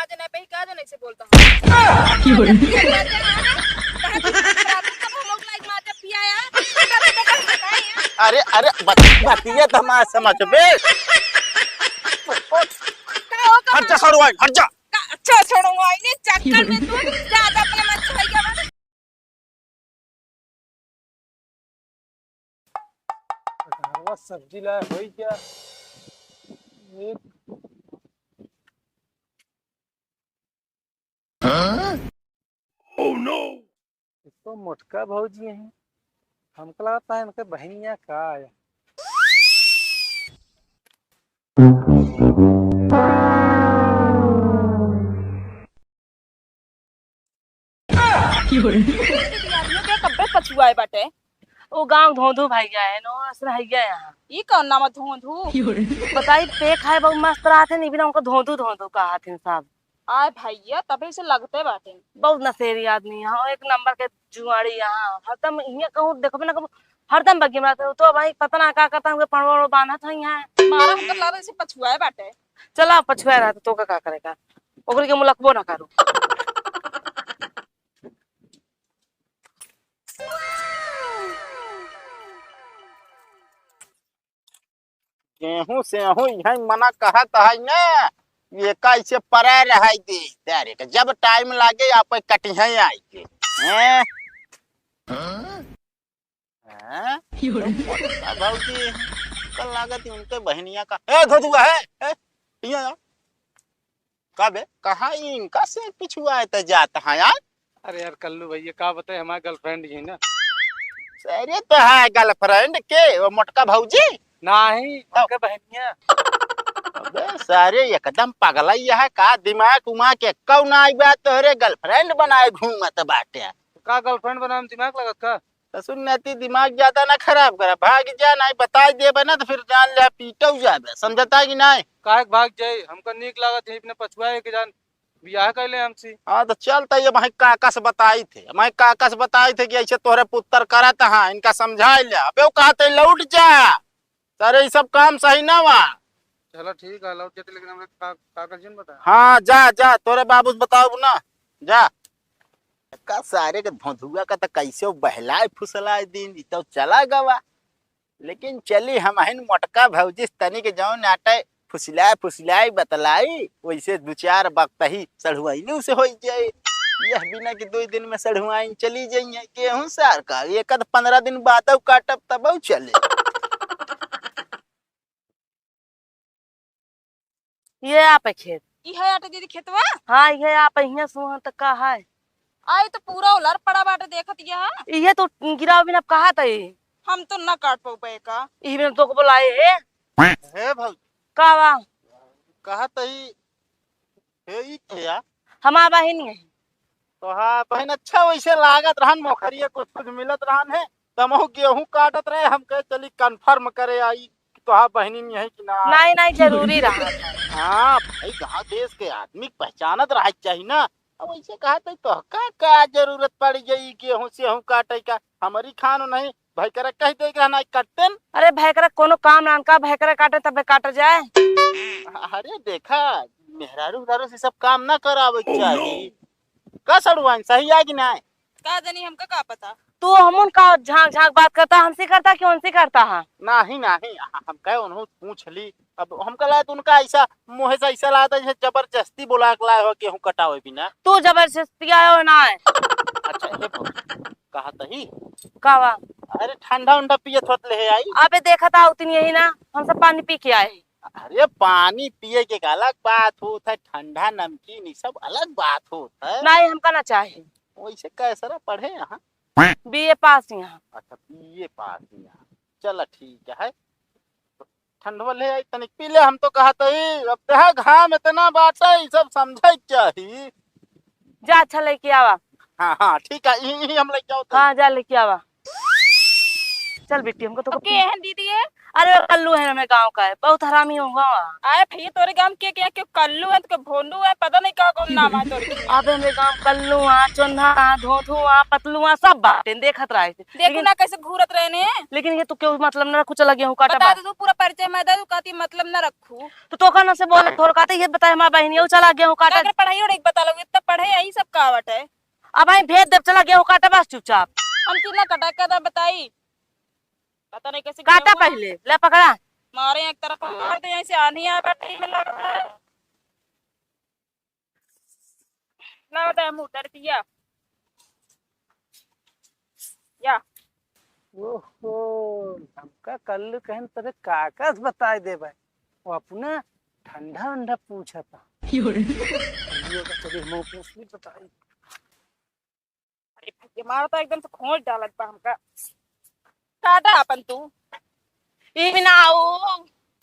जने पे ही कहा जने से बोलता हूं अरे अरे बतिया तो हमारा समझ बे। हट जा छोड़ो हट जा। अच्छा छोड़ूंगा इन्हें चक्कर में तू ज्यादा अपने मन से भैया सब्जी लाया होई क्या एक तो मोटका भौजी हैं। हमको लगता है इनके बहनिया का आया। के कब्बे पछुआए बाटे। ओ गांव धोधू भाई गया है नो असर है गया यहाँ। ई कौन नाम धोंधू बताई पे खाए बहुत मस्त रहते नहीं बिना उनको धोधू धोधू कहा थे साहब। आय भैया तभी से लगते बाटे। बहुत नशेरी आदमी यहाँ एक नंबर के जुआड़ी यहाँ हरदम यहाँ कहूँ देखो ना कहूँ हरदम बग्गी में रहते तो भाई पता ना क्या करता है पड़वा बांधा था यहाँ मारा हमको लग रहा है पछुआए बाटे। चला पछुआ रहता तो क्या करेगा ओकरी के मुलकबो ना करो। गेहूं से हूं यही मना कहा है ना ये कैसे परा रह दे तेरे के जब टाइम लागे आप कटी है आई के हैं हैं बाबूजी कल लागत उनके बहनिया का ए धोधुआ है यहाँ कब कहाँ इनका से पिछुआ है जाता है यार। अरे यार कल्लू भैया का बताए हमारे गर्लफ्रेंड ही ना। अरे तो है गर्लफ्रेंड के वो मोटका भौजी नहीं उनके बहनिया। अबे सारे एकदम पगला है का दिमाग उमा के कौन आई बात तोहरे गर्लफ्रेंड बनाए घूमत बाटे। का गर्लफ्रेंड बनाने में दिमाग लगत का। तो सुनती दिमाग ज्यादा ना खराब करा भाग जा नहीं बता देबे ना तो फिर जान ले पीटो जाबे समझता कि नहीं। काहे भाग जाए हमको नीक लागत है अपने पछुआए के जान बियाह कर ले हमसे। हाँ तो चलता ये भाई काका से बताई थे मैं काका से बताई थे कि ऐसे तोहरे पुत्र करत हाँ इनका समझा ले अबे वो कहते लौट जा सारे ये सब काम सही ना हुआ। चलो ठीक है लौट जाते लेकिन हमें काका जी ने बताया। हाँ जा जा तोरे बाबू से बताओ ना जा का सारे के धोधुआ का तो कैसे बहलाए फुसलाए दिन तो चला गवा लेकिन चली हम मोटका भौजी तनी के जाओ नाटे फुसलाए फुसलाए बतलाई वैसे दो चार वक्त ही सढ़ुआई से हो जाए यह बिना कि 2 दिन में सढ़ुआई चली जाइए गेहूं सार का एक 15 दिन बाद काटब तब चले। ये आप खेत ई है आटे दीदी खेतवा। हाँ ये आप यहाँ सुहा तक का है आई तो पूरा उलर पड़ा बाटे देखत ये तो गिरा बिना कहा था हम तो न काट पाए का ये बिना तो को बुलाए हे भौजी का वा कहा तही हे ई क्या हमारा बहन है तो हाँ बहन अच्छा वैसे लागत रहन मोखरिया कुछ कुछ मिलत रहन है तमहु गेहूं काटत रहे हम कहे चली कंफर्म करे आई तो हाँ बहनी नहीं है कि ना। नहीं नहीं जरूरी रहा हाँ भाई कहा देश के आदमी पहचानत रह चाहिए ना अब वैसे कहा तो का जरूरत पड़ गई गेहूं से हूँ काटे का हमारी खानो नहीं भाई करे कह दे ना काटते। अरे भैकरा कोनो काम नान का भैकरा काटे तब काट जाए। अरे देखा मेहरारू उहरारू से सब काम ना करावे चाहिए का सड़ुआन सही है कि नहीं का जनी हमका का पता। तू हमन का झांक झांक बात करता हमसे करता कि उनसे करता है नहीं नहीं हम कहे उन्होंने पूछ ली अब हम कहा तो उनका ऐसा मुँह से ऐसा लाता जैसे जबरदस्ती बुला के लाए हो कि हम कटावे बिना। तू जबरदस्ती आयो ना है अच्छा ये कहा तही का वा अरे ठंडा उंडा पियत होत ले आई अबे देखा था उतनी यही ना हम सब पानी पी के आए। अरे पानी पिए के अलग बात होता है ठंडा नमकीन सब अलग बात होता है। नहीं हमका ना चाहे वैसे कैसा पढ़े यहाँ बीए पास यहाँ। अच्छा बीए पास यहाँ चल ठीक है ठंडवा ले आई तनिक पी ले हम तो कहा अब देहा घाम इतना बात है सब समझे चाहिए। जा अच्छा लेके आवा। हाँ हाँ ठीक है यही हम लेके आओ हाँ जा लेके आवा चल बेटी हमको तो के हैं दीदी है अरे वो कल्लू है हमें गांव का है, बहुत हरामी होगा। आए भैया तोरे गांव के क्या के कल्लू है तो भोंडू है, पता नहीं का कौन नाम है तोरे। अब हमें गांव कल्लू चोन्हा धोधू पतलू सब बाटे देखत रहे थे। देखो ना कैसे घूरत रहने। लेकिन ये तो क्यों मतलब ना कुछ लगे हूँ काटा बता दे तू पूरा परिचय मैं दे, तू कहती मतलब ना रखू। तो कहना से बोल थोड़ा कहते ये बताए हमारा बहन चला गया हूँ काटा। अगर पढ़ाई और एक बता लोगे इतना पढ़े यही सब कहावत है। अब आई भेज दे चला गया हूँ काटा बस चुपचाप। हम कितना कटा का बताई, पता नहीं कैसे काटा पहले ले पकड़ा मारे एक तरफ मार दे, ऐसे आनी आ बैठी में लग रहा है। ना बता मुंह तर दिया या ओहो हमका कल कहन तेरे कागज बताए दे भाई, वो अपना ठंडा वंडा पूछा था। चलिए मुंह पूछ ली बताई। अरे भैया मारा तो एकदम से खोज डालत बा हमका। काटा अपन तू ई भी ना आओ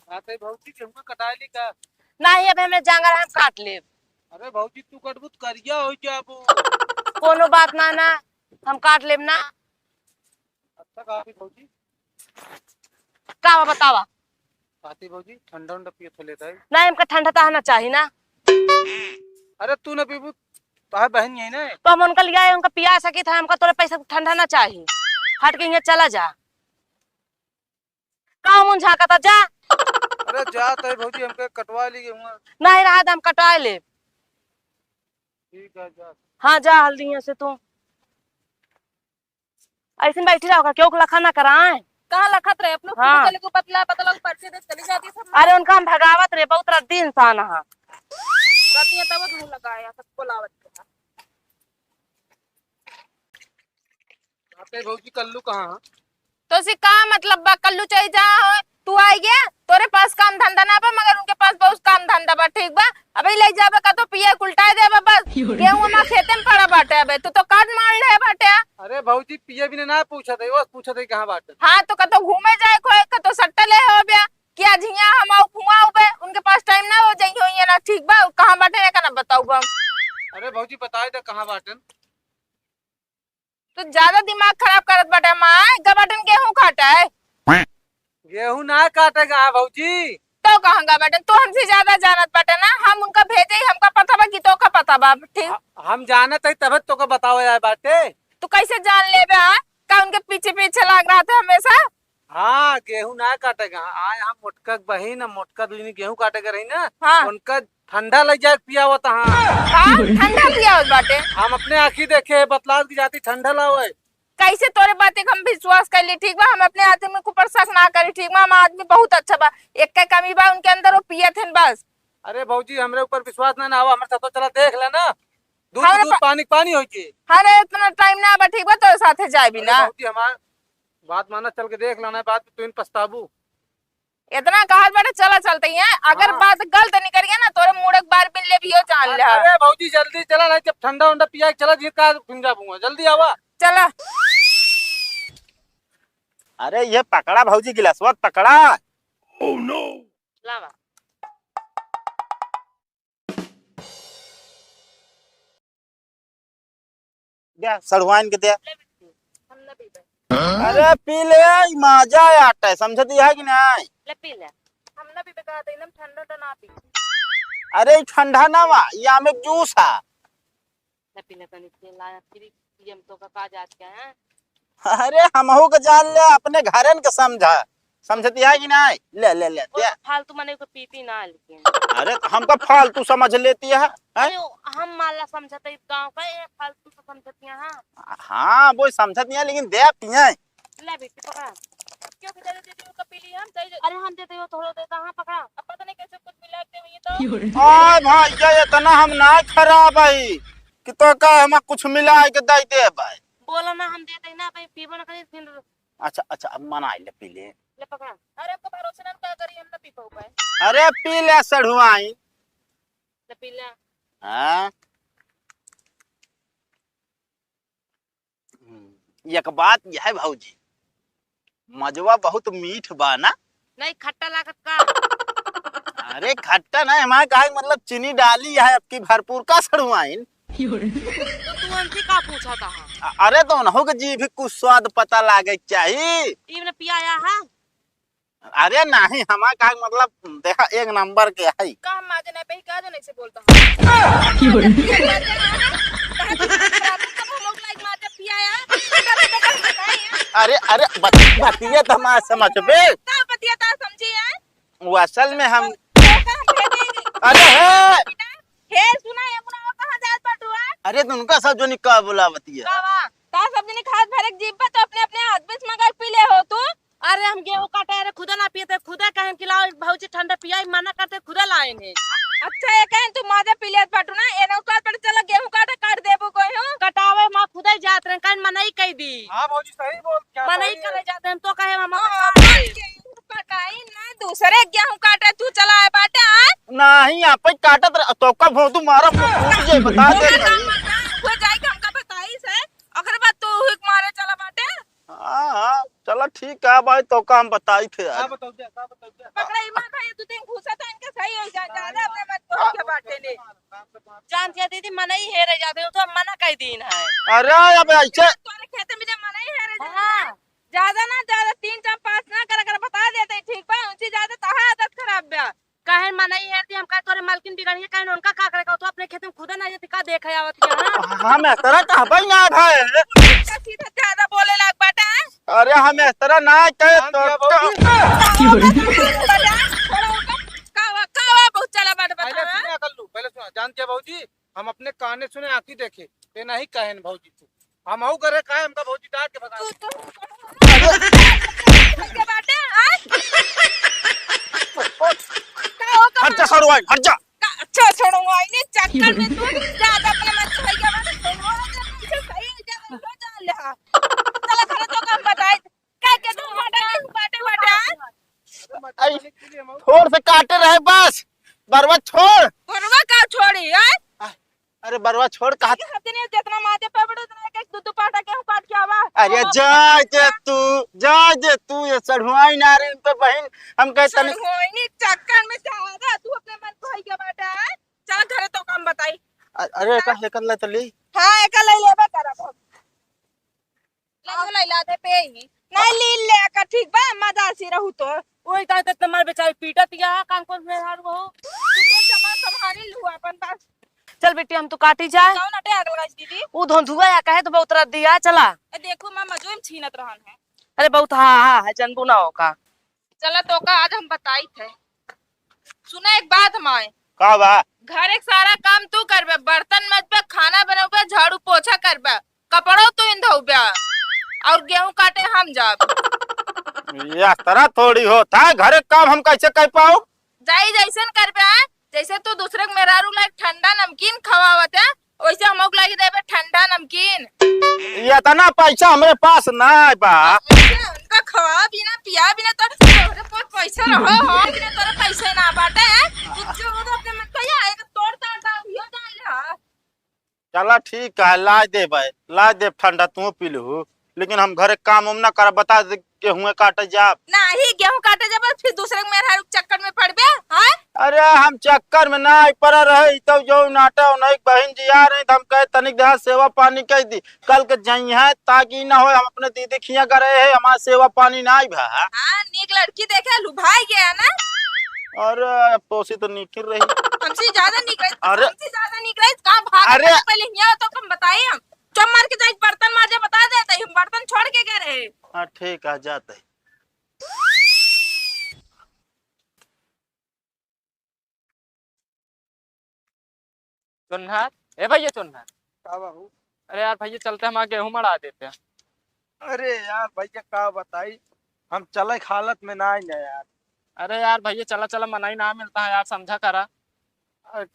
आते भौजी के हमको कटाई ली का। नहीं अब हमें जांगर हम काट ले। अरे भौजी तू कटबू तो करिया हो जाबू। कोनो बात ना हम काट लेब ना। अच्छा काफी भौजी का बतावा आती भौजी ठंडा वंडा पिए तो लेता है। नहीं हमका ठंडा ताना चाहिए ना। अरे तू ना पीबू तो बहन यही ना। तो हम उनका लिया उनका पिया सके था, हमका तोरे पैसा ठंडा ना चाहिए। हट के चला जा का मुन झाका था जा। अरे जात है भौजी हमके कटवा ली गए। नहीं रहा हम कटवा ले। ठीक है जा। हाँ जा हल्दी से तू ऐसे बैठी रहोगा क्यों लखा ना कराए। कहाँ लखत रहे अपने हाँ। चले को पतला पतला पर्चे दे चली जाती सब। अरे उनका हम भगावत रे बहुत रद्दी इंसान है। राती तब मुंह लगाया सबको लावत के। आते भौजी कल्लू कहाँ। तो से का मतलब बा कल्लू चाहिए जा हो तू आई गया तोरे पास काम धंधा ना बा, मगर उनके पास बहुत काम धंधा बा। ठीक बा अबे ले जाबे का तो पिया उल्टा दे बस। गेहूं में खेते में पड़ा बाटे अबे तू तो काट मार ले बाटे। अरे भौजी पिया भी ना पूछा था, वो पूछा था कहाँ बात। हाँ तो कतो घूमे जाए कोई कतो सट्टा ले हो बया क्या झिया हम आउ कुआं उबे उनके पास टाइम ना हो जाई होई ना। ठीक बा कहां बाटे का ना बताऊ बा। अरे भौजी बताए दे कहाँ बाटन। तो ज्यादा दिमाग खराब करत बाटे मां गबटन गेहूं खाता है। गेहूं ना काटेगा भौजी। तो कहांगा बाटे तो हमसे ज्यादा जानत बाटे ना। हम उनका भेजे ही हमका पता बा कि तो का पता बा। ठीक हम जानत है तब तो का बताओ यार बाटे। तू कैसे जान ले बे का उनके पीछे पीछे लग रहा था हमेशा। हाँ गेहूं ना काटेगा। आए हम मोटका बही ना मोटका दूनी गेहूं काटेगा रही ना। हाँ। उनका ठंडा लग जाए पिया हुआ था। हाँ ठंडा पिया उस बाटे। हम अपने आँखी देखे बतलात की जाती ठंडा लाओ। कैसे तोरे बातें हम विश्वास कर ली। ठीक बा हम अपने आदमी में ऊपर शक ना करी। ठीक बा हम आदमी बहुत अच्छा बा, एक का कमी बा उनके अंदर वो पिया थे बस। अरे भौजी हमरे ऊपर विश्वास ना आवा हमारे साथ चला देख लेना। दूध हमरे दूध पानी पानी हो की। अरे इतना टाइम ना बा। ठीक बा तोरे साथे जाए भी ना। भौजी हमार बात माना चल के देख लेना बात तू इन पछताबू। इतना कहा बेटा चला चलते ही है। अगर हाँ। बात गलत नहीं करिए ना तोरे मुड़ एक बार बिन ले भी हो जान ले। अरे भौजी जल्दी चला नहीं जब ठंडा वंडा पिया चला जी का फिंगा दूंगा जल्दी आवा। चला अरे ये पकड़ा भौजी गिलासवा पकड़ा। oh, no. लावा क्या सड़वाइन के दे। हम ना पी बे। अरे पी ले मजा आता है समझती है कि नहीं। ले पी ले। हम ना पी बे कहा था एकदम ठंडा तो ना पी। अरे ठंडा ना वा ये आम एक जूस है। ले पी ले तनी से लाया फिर पीएम तो का जात के हैं। अरे हमहू के जान ले अपने घरन के समझा समझती है कि नहीं। ले ले ले वो दे। फालतू मने को पीती ना लेकिन। अरे हमका फालतू समझ लेती है, हैं? अरे हम माला समझते गांव का ये फालतू तो समझती हैं। हाँ हाँ वो समझती है लेकिन दे पिए। ले बेटी पकड़ा। क्यों कि दे देती हो कपी ली हम सही। अरे हम देते हो थोड़ा देता हाँ पकड़ा। अब पता नहीं कैसे कुछ मिला के हुई तो। ओए भाई इतना हम ना खराब है कि तो का हम कुछ मिला के दे दे भाई। बोला ना हम देते ना भाई पीबो ना कहीं फिर। अच्छा अच्छा अब मना ले पी ले। ले पकड़ा। अरे आपका भरोसा ना क्या करिए हम ना पी पाऊ पाए। अरे पी ले सड़वाइन। ले पी ले। हाँ एक बात यह है भौजी मजवा बहुत मीठ बा ना। नहीं खट्टा लागत का। अरे खट्टा नहीं हमारे कहा मतलब चीनी डाली है आपकी भरपूर का सड़वाइन। तो तू हमसे का पूछा था। अरे तो न हो जी भी कुछ स्वाद पता लागे चाहिए। इवन पिया आया है। अरे नहीं हमारा का मतलब देखा एक नंबर के है। का माजे नहीं पे का जो नहीं से बोलता हूं अरे अरे बतिया तो हमारा समझ बे का बतिया ता समझी है वो असल में हम तो अरे है हे सुना ये मुना कहां जात पटुआ अरे तो उनका सब जो निकाह बोला बतिया कावा ता सब जने खाद भरक जीप तो अपने अपने हाथ में मगर पी ले हो तू अरे हम गेहूं काटे अरे खुदा ना पिए थे खुदा कहे कि लाओ भौजी ठंडा पियाई मना करते खुदा लाएंगे। अच्छा ये कहें तू माजा पी लेत बाटू ना ए नौकर पर चला गेहूं काट देबो कोई हो कटावे मां खुदा ही जात रहे कहीं मनाई कह दी हाँ भौजी सही बोल क्या मनाई करे जाते हम तो कहे मामा कटाई ना दूसरे गेहूं काटे तू चला है बाटे आ नहीं आप काटत तो का भोंदू मारा फूट जे बता दे वो जाई के हमका बताई से अगर बात तू हुक मारे चला बाटे हाँ चलो ठीक है भाई तो का हम बताई थे का आज। बताओ जा का बताओ जा पकड़ा ईमान भाई तू दिन घुसा था इनके सही हो जा ज्यादा अपने मत को के बाटे ने जानती है दीदी मनाई है रह जाते हो तो हम मना कह दीन है। अरे अब ऐसे तोरे खेत में जे मनाई है रे ज्यादा ना ज्यादा 3 4 5 ना कर बता देते ठीक बा उनसे ज्यादा तहा आदत खराब बा कहे मनाई है ती हम कहे तोरे मालकिन बिगड़िए कहे उनका का करे तो अपने खेत में खुदा ना जती का देखे आवत है हम इस तरह कहबई ना है सीधा ज्यादा बोले लाग बाटा अरे हम इस तरह ना कहे तो कावा बहुत चला बाटा पहले बता सुने कल्लू पहले सुना जानती है भौजी हम अपने काने सुने आंखी देखे ये नहीं कहे भौजी तू हम आऊ करे काहे हमका भौजी डांट के बता के बाटे हट जा सरुआ हट जा अच्छा छोड़ूंगा इन्हें चक्कर में तू ज्यादा अपने मत सही के बाटे पीछे सही है जा जान ले चला खड़ा तो काम बताई के तू बाटे छोड़ से काटे रहे बस बरवा छोड़ बरवा का छोड़ी है अरे बरवा छोड़ कहा हफ्ते ने जितना माथे पे बड़ो उतना एक दो पाटा के काट के आवा अरे जा दे तू ये सढ़ुआई ना रे तो बहन हम कहते नहीं होइनी चक्कर में ज्यादा तू अपने मन को ही के बाटा चल घरे तो काम बताई अरे का कर ले तली हां एक ले लेबे करब ले ला दे पे ही नहीं ली ले का ठीक बा मदासी रहू तो ओई कहे तुम्हारे बेचारी पीटत या कान कोन में हार वो तू तो जमा संभाली लू अपन पास चल बेटी हम तो काटी जाए कौन अटे आगल गाइस दीदी ऊ धोंधुआ या कहे तो बहुत रह दिया चला ए देखो मैं मजोम छीनत रहन है अरे बहुत हाँ है जनबू ना होगा चला तो का आज हम बताई थे सुना एक बात माए का बा घर एक सारा काम तू करबे बर्तन मजबे खाना बनाबे झाड़ू पोछा करबे कपड़ों तू इन धोबे और गेहूं काटे हम जाब ये तरह थोड़ी होता है घर काम हम कैसे कर पाओ जाई जैसन करबे जैसे तू दूसरे के मेहरारू लाइक ठंडा नमकीन खवावत है वैसे हमोक लागी देबे ठंडा नमकीन ये इतना पैसा हमारे पास ना है बा उनका खवा बिना पिया बिना तो तोरे पास पैसा रहो हो बिना तोरे पैसे ना बाटे कुछ जो तो अपने मन को या एक तोड़ ताड़ दा यो जान ले चला ठीक है ला दे ठंडा तू पी लू लेकिन हम घर काम उम ना कर बता दे गेहूं काटे जा नहीं गेहूं काटे जब फिर दूसरे के मेहरारू चक्कर में पड़बे हां अरे हम चक्कर में ना पड़ रहे तो जो नाटा नहीं बहन जी आ रही हम कहे तनिक देहा सेवा पानी कह दी कल के जाई है ताकि ना हो हम अपने दीदी खिया करे है हमारा सेवा पानी ना आई भा हां नीक लड़की देखे लुभाई गया ना अरे पोसी तो निकल रही हमसे ज्यादा नीक रही अरे हमसे ज्यादा नीक रही कहां भाग अरे पहले यहाँ तो हम बताइए हम चम मार के जाई बर्तन माजे बता देते हम बर्तन छोड़ के गए रहे हाँ ठीक है जाते चुन्नर ए भैया चुन्नर का बाबू अरे यार भैया चलते हम गेहूं मड़ा देते हैं। अरे यार भैया का बताई हम चले हालत में ना आई यार अरे यार भैया चला चला मनाई ना मिलता है यार समझा करा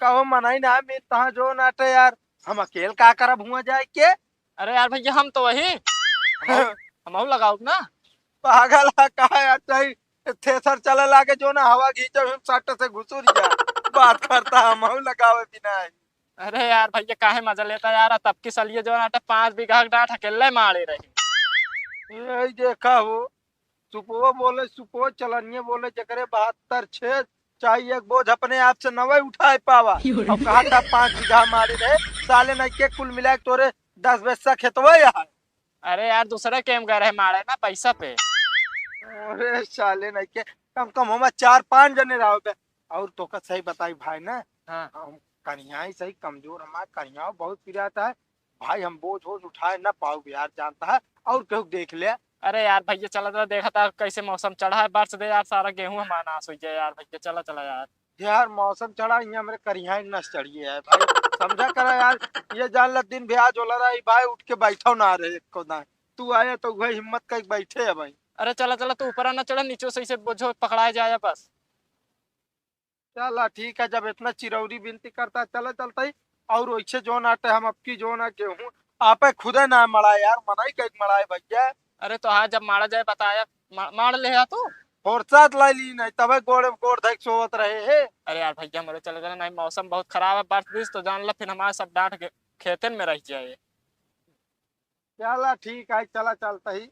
कहो मनाई ना मिलता है जो नाटे यार हम अकेले का करब हुआ जाए के अरे यार भैया हम तो वही हम लगाओ ना पागल है कहा यार चाहिए थ्रेसर चले लागे जो ना हवा खींचे हम सट से घुसुर जा बात करता हम लगावे बिना अरे यार भैया काहे मजा लेता यार तब की सलिए जो नाटे 5 बीघा डांट अकेले मारे रही यही देखा हो सुपो बोले सुपो चलनिए बोले जकरे 72 छेद चाहिए एक बोझ अपने आप से नवे उठाए पावा और कहा था 5 बीघा मारे रहे साले नहीं के कुल मिला के तोरे 10 बैसा खेतवा यार अरे यार दूसरे केम गए रहे मारे ना पैसा पे अरे साले नहीं के कम कम हम 4-5 जने रहोगे। और तो का सही बताई भाई ना, हाँ हम कन्या ही सही कमजोर, हमारे कन्या बहुत पिराता है भाई, हम बोझ वोझ उठाए ना पाओ यार, जानता है। और केहू देख ले। अरे यार भैया चला चला, देखा था कैसे मौसम चढ़ा है, बरस दे यार, सारा गेहूं हमारा नाश हो जाए यार भैया, चला चला यार। यार मौसम चढ़ा, यहाँ मेरे करिया ही नस चढ़ी है भाई, समझा करा यार। ये जान ला दिन ब्याज होला रहा भाई, उठ के बैठो ना रहे को ना, तू आया तो वही हिम्मत का बैठे है भाई। अरे चला चला, तू ऊपर ना चढ़ा, नीचे से बोझो पकड़ाया जाए बस। चला ठीक है, जब इतना चिरौरी विनती करता है चला चलता ही। और वैसे जो आटे हम आपकी जो ना गेहूँ आपे खुदे ना मड़ा यार, मनाई कहीं मड़ाए भैया। अरे तो हाँ, जब मारा जाए बताया, मार ले आ तू। फुर्सत ला ली नहीं तबे गोड़ गोड़ धक सोवत रहे है। अरे यार भैया मेरे चले जाना, नहीं मौसम बहुत खराब है, बरस दिस तो जान ला फिर हमारा सब डांट के खेतन में रह जाए। चला ठीक है, चला चलता ही।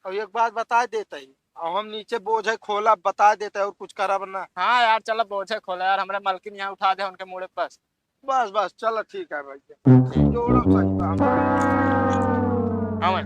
और एक बात बता देते ही, और हम नीचे बोझ है खोला बता देते और कुछ करा वरना। हाँ यार चलो, बोझे खोला यार, हमारे मलकिन यहाँ उठा दे उनके मुड़े पर। बस बस चलो ठीक है भैया, जोड़ो सही। हाँ भाई।